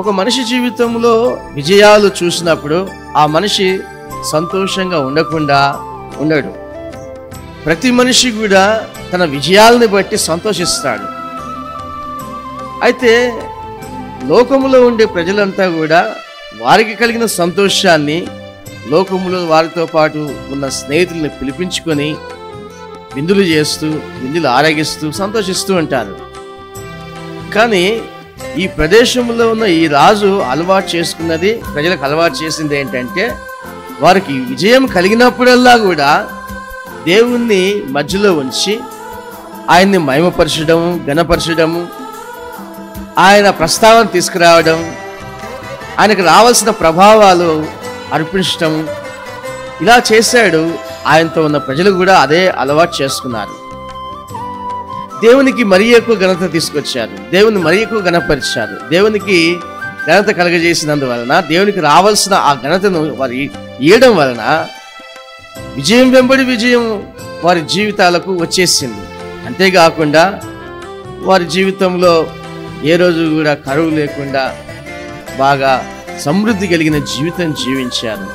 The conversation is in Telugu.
ఒక మనిషి జీవితంలో విజయాలు చూసినప్పుడు ఆ మనిషి సంతోషంగా ఉండకుండా ఉండడు. ప్రతి మనిషి కూడా తన విజయాలని బట్టి సంతోషిస్తాడు. అయితే లోకములో ఉండే ప్రజలంతా కూడా వారికి కలిగిన సంతోషాన్ని లోకములో వారితో పాటు ఉన్న స్నేహితుల్ని పిలిపించుకొని విందులు చేస్తూ, విందులు ఆరగిస్తూ సంతోషిస్తూ ఉంటారు. కానీ ఈ ప్రదేశంలో ఉన్న ఈ రాజు అలవాటు చేసుకున్నది, ప్రజలకు అలవాటు చేసింది ఏంటంటే, వారికి విజయం కలిగినప్పుడల్లా కూడా దేవుణ్ణి మధ్యలో ఉంచి ఆయన్ని మహిమపరచడం, ఘనపరచడము, ఆయన ప్రస్తావన తీసుకురావడం, ఆయనకు రావాల్సిన ప్రభావాలు అర్పించడం, ఇలా చేశాడు. ఆయనతో ఉన్న ప్రజలు కూడా అదే అలవాటు చేసుకున్నారు. దేవునికి మరీ ఎక్కువ ఘనత తీసుకొచ్చారు, దేవుని మరీ ఎక్కువ ఘనపరిచారు. దేవునికి ఘనత కలగజేసినందువలన, దేవునికి రావాల్సిన ఆ ఘనతను వారి ఇవ్వడం వలన విజయం వెంబడి విజయం వారి జీవితాలకు వచ్చేసింది. అంతేకాకుండా వారి జీవితంలో ఏ రోజు కూడా కరువు లేకుండా బాగా సమృద్ధి కలిగిన జీవితం జీవించారు.